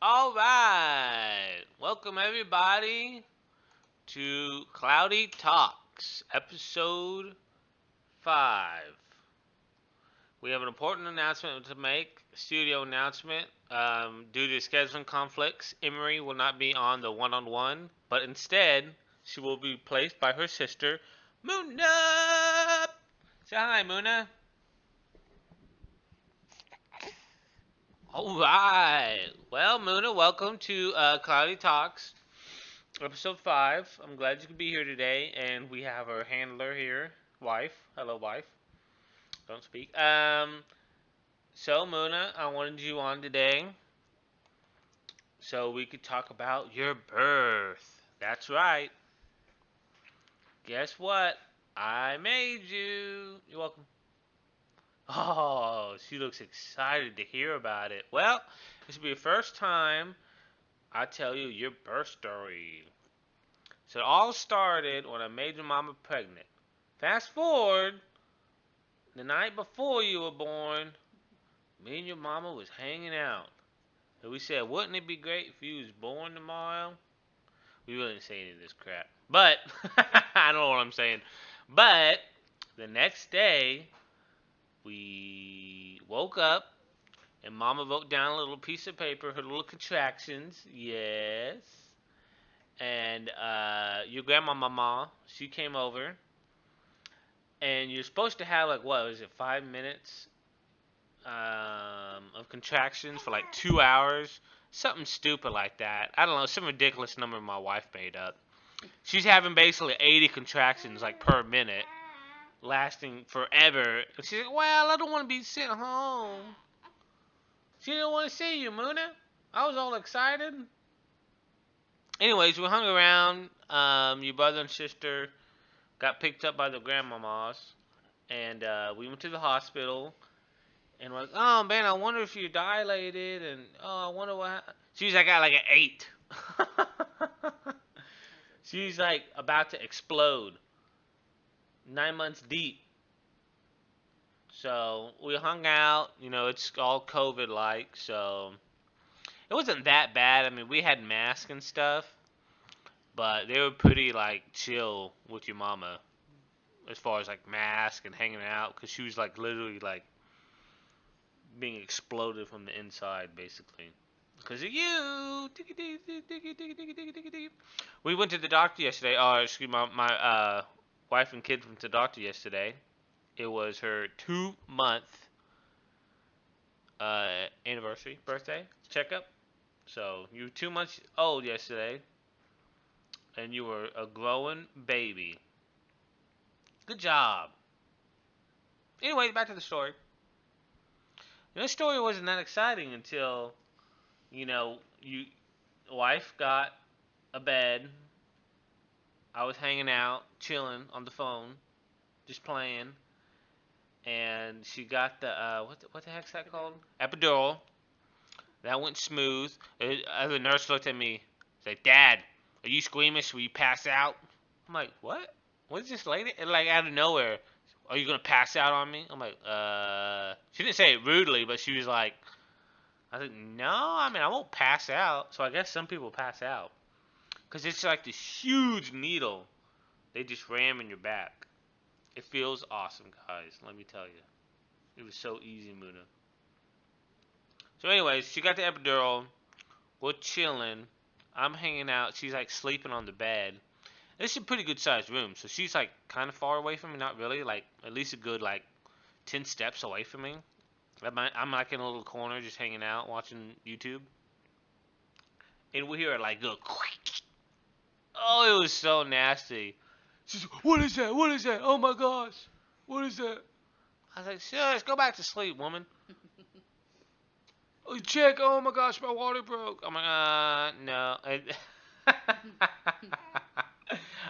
All right. Welcome everybody to Cloudy Talks, episode 5. We have an important announcement to make, studio announcement. Due to scheduling conflicts, Emery will not be on the one-on-one, but instead, she will be replaced by her sister, Moona. Say hi, Moona. All right. Well, Moona, welcome to Cloudy Talks. Episode 5. I'm glad you could be here today, and we have our handler here, wife. Hello, wife. Don't speak. So Mona, I wanted you on today so we could talk about your birth. That's right. Guess what? I made you. You're welcome. Oh, she looks excited to hear about it. Well, this will be the first time I tell you your birth story. So it all started when I made your mama pregnant. Fast forward, the night before you were born, me and your mama was hanging out. And we said, wouldn't it be great if you was born tomorrow? We really didn't say any of this crap. But, I don't know what I'm saying. But, the next day, we woke up, and mama wrote down a little piece of paper, her little contractions. Yes. And, your grandma, she came over. And you're supposed to have, like, what was it, 5 minutes of contractions for like 2 hours, something stupid like that. I don't know, some ridiculous number my wife made up. She's having basically 80 contractions like per minute, lasting forever. And she's like, "Well, I don't want to be sent home." She didn't want to see you, Moona. I was all excited. Anyways, we hung around. Your brother and sister got picked up by the grandmamas, and we went to the hospital. And we're like, oh man, I wonder if you're dilated, and oh, I wonder what. She's like, got like an 8. She's like about to explode. 9 months deep. So we hung out. It's all COVID like, so it wasn't that bad. I mean, we had masks and stuff, but they were pretty like chill with your mama as far as like mask and hanging out, because she was like literally like being exploded from the inside, basically. Because of you. We went to the doctor yesterday. Oh, excuse me, my wife and kid went to the doctor yesterday. It was her 2-month anniversary, birthday checkup. So you were 2 months old yesterday, and you were a growing baby. Good job. Anyway, back to the story. The story wasn't that exciting until you wife got a bed. I was hanging out, chilling on the phone, just playing, and she got the what the heck's that called? Epidural. That went smooth. The nurse looked at me, said, "Dad, are you squeamish? Will you pass out?" I'm like, "What? What is this lady?" And like out of nowhere, "Are you gonna pass out on me?" I'm like, She didn't say it rudely, but she was like, I was like, "No, I mean I won't pass out." So I guess some people pass out. Because it's like this huge needle they just ram in your back. It feels awesome, guys. Let me tell you. It was so easy, Moona. So anyways, she got the epidural. We're chilling. I'm hanging out. She's like sleeping on the bed. This is a pretty good sized room. So she's like kind of far away from me. Not really. Like at least a good like 10 steps away from me. I'm like in a little corner just hanging out watching YouTube. And we hear it like go quick. Oh, it was so nasty. She's like, "What is that? What is that? Oh my gosh. What is that?" I was like, "Shush, go back to sleep, woman." "Oh, check. Oh my gosh, my water broke." I'm like, no.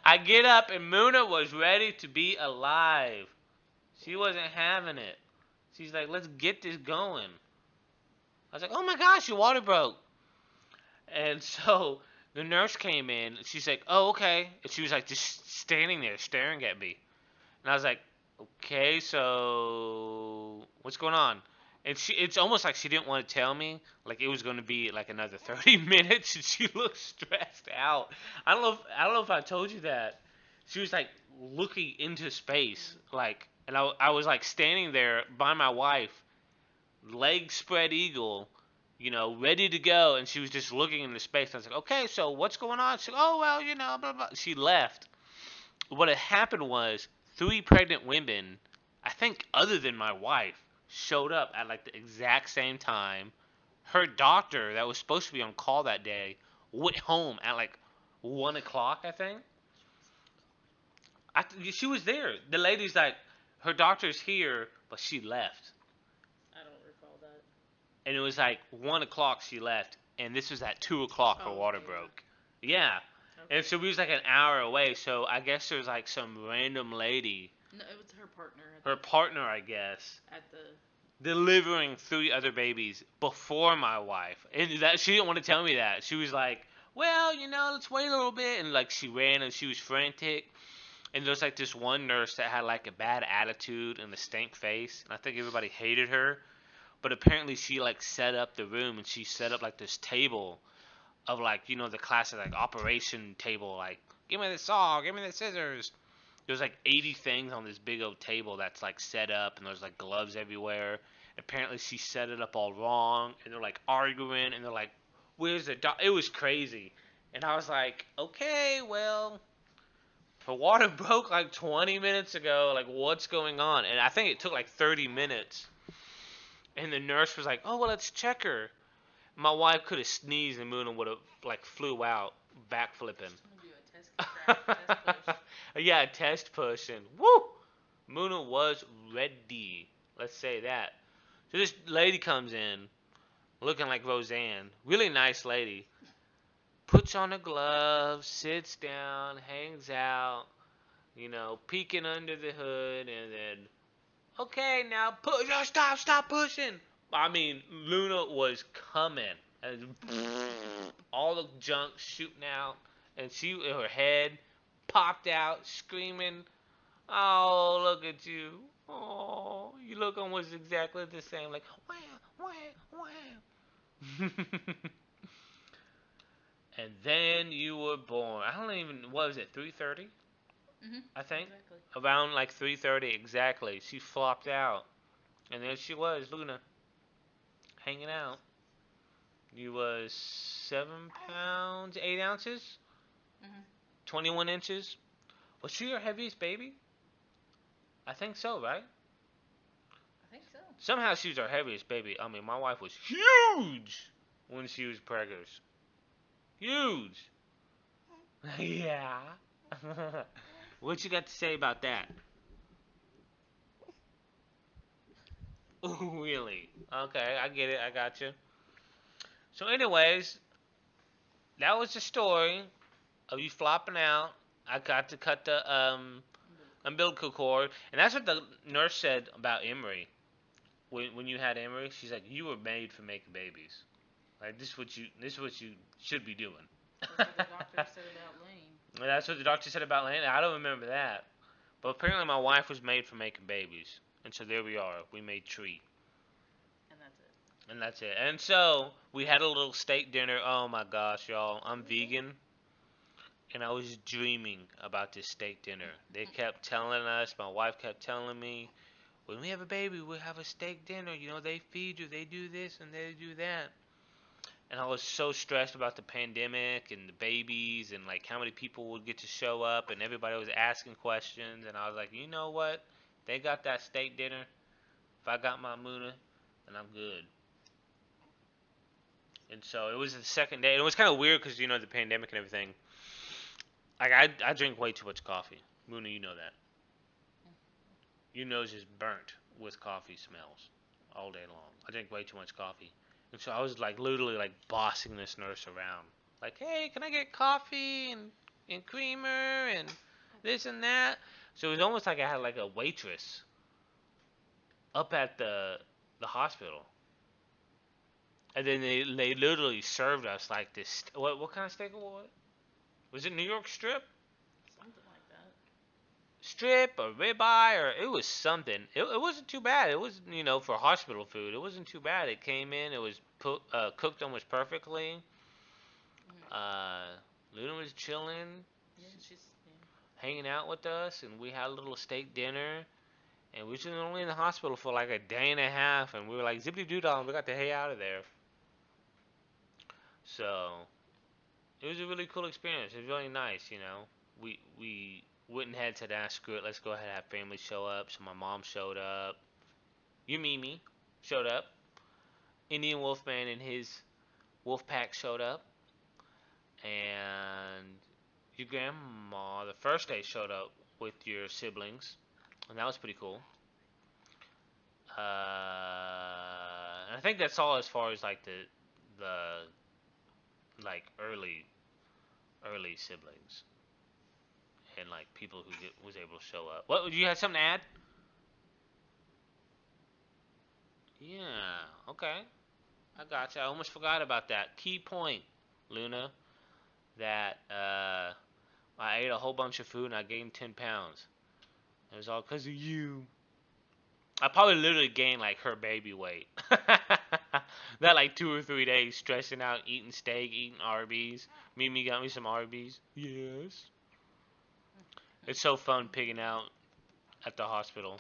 I get up and Moona was ready to be alive. She wasn't having it. She's like, "Let's get this going." I was like, "Oh my gosh, your water broke." And so the nurse came in. She's like, "Oh, okay." And she was like just standing there staring at me. And I was like, "Okay, so what's going on?" And it's almost like she didn't want to tell me, like it was going to be like another 30 minutes, and she looked stressed out. I don't know if I told you that. She was like looking into space, like, and I was like standing there by my wife, legs spread eagle, ready to go, and she was just looking into space. I was like, okay, so what's going on? She, oh well, blah blah. She left. What had happened was three pregnant women, I think other than my wife, showed up at like the exact same time. Her doctor that was supposed to be on call that day went home at like 1 o'clock, I think. She was there. The lady's like, her doctor's here, but she left. I don't recall that. And it was like 1 o'clock she left, and this was at 2 o'clock her water Okay, broke. Yeah. Okay. And so we was like an hour away, so I guess there was like some random lady, No, it was her partner. her partner, I guess, At the. delivering three other babies before my wife. And that she didn't want to tell me that. She was like, well, let's wait a little bit. And like she ran and she was frantic. And there's like this one nurse that had like a bad attitude and a stank face. And I think everybody hated her. But apparently she like set up the room, and she set up like this table of like, the classic like operation table, like, give me the saw, give me the scissors. There's like 80 things on this big old table that's like set up, and there's like gloves everywhere. Apparently she set it up all wrong, and they're like arguing, and they're like, where's the It was crazy. And I was like, okay, well, her water broke like 20 minutes ago. Like, what's going on? And I think it took like 30 minutes. And the nurse was like, oh, well, let's check her. My wife could have sneezed, and Moona would have like flew out, backflipping. Test push. Yeah, a test push, and woo! Moona was ready. Let's say that. So this lady comes in, looking like Roseanne. Really nice lady. Puts on her gloves, sits down, hangs out, peeking under the hood, and then, okay, now push. Oh, stop pushing. I mean, Luna was coming. And all the junk shooting out, and her head popped out, screaming, "Oh, look at you! Oh, you look almost exactly the same, like wham, wham, wham." And then you were born. I don't even. What was it? 3:30, I think. Exactly. Around like 3:30 exactly. She flopped out, and there she was, Luna, hanging out. You was 7 pounds 8 ounces, Mhm. 21 inches. Was she your heaviest baby? I think so, right? I think so. Somehow she was our heaviest baby. I mean, my wife was huge when she was preggers. Huge. Yeah. What you got to say about that? Really? Okay, I get it. I got you. So, anyways, that was the story of you flopping out. I got to cut the umbilical cord, and that's what the nurse said about Emery. When you had Emery, she's like, you were made for making babies. Like this is what you should be doing. That's what the doctor said about Lane. That's what the doctor said about Lane. I don't remember that, but apparently my wife was made for making babies, and so there we are. We made tree. And that's it. And that's it. And so we had a little steak dinner. Oh my gosh, y'all! I'm vegan, and I was dreaming about this steak dinner. They kept telling us. My wife kept telling me, when we have a baby, we'll have a steak dinner. They feed you, they do this and they do that. And I was so stressed about the pandemic and the babies and like how many people would get to show up, and everybody was asking questions. And I was like, you know what? They got that steak dinner. If I got my Moona, then I'm good. And so it was the second day. And it was kind of weird because, the pandemic and everything. Like, I drink way too much coffee. Moona, you know that. Your nose is burnt with coffee smells all day long. I drink way too much coffee. And so I was like literally like bossing this nurse around. Like, hey, can I get coffee and creamer and this and that? So it was almost like I had like a waitress up at the hospital. And then they literally served us like this. What kind of steak was it? Was it New York strip? Something like that. strip or ribeye or it was something. It wasn't too bad. It was for hospital food. It wasn't too bad. It came in. It was cooked almost perfectly. Mm-hmm. Uh, Luna was chilling, Yeah, she's yeah. hanging out with us, and we had a little steak dinner. And we was only in the hospital for like a day and a half, and we were like zippity doo dah, we got the hay out of there. So it was a really cool experience. It was really nice. We went ahead to that screw it. Let's go ahead and have family show up. So my mom showed up. Your Mimi showed up. Indian Wolfman and his wolf pack showed up, and your grandma the first day showed up with your siblings, and that was pretty cool. And I think that's all as far as like the like early siblings and like people who was able to show up. What you had something to add? Yeah. Okay. I got you. I almost forgot about that key point, Luna. That I ate a whole bunch of food and I gained 10 pounds. It was all because of you. I probably literally gained like her baby weight. That like 2 or 3 days stressing out, eating steak, eating Arby's. Mimi got me some Arby's. Yes. It's so fun pigging out at the hospital.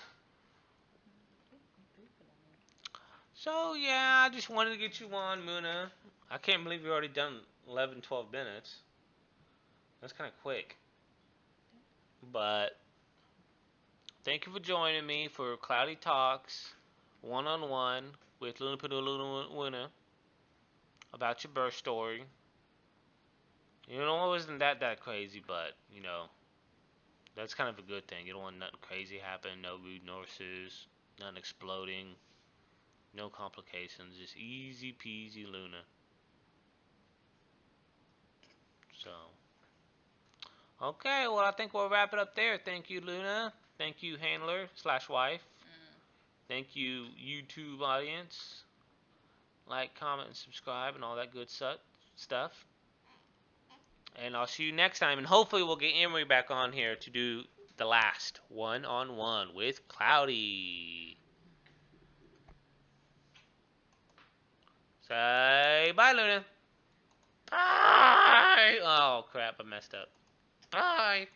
So yeah, I just wanted to get you on, Moona. I can't believe you already done 11, 12 minutes. That's kind of quick. But thank you for joining me for Cloudy Talks, one-on-one with Luna Luna about your birth story. It wasn't that crazy, but that's kind of a good thing. You don't want nothing crazy happen, no rude nurses, nothing exploding, no complications, just easy peasy Luna. So, okay, well I think we'll wrap it up there. Thank you, Luna. Thank you, handler slash wife. Mm. Thank you, YouTube audience. Like, comment, and subscribe, and all that good stuff. And I'll see you next time. And hopefully, we'll get Emery back on here to do the last one-on-one with Cloudy. Say bye, Luna. Bye. Oh, crap. I messed up. Bye.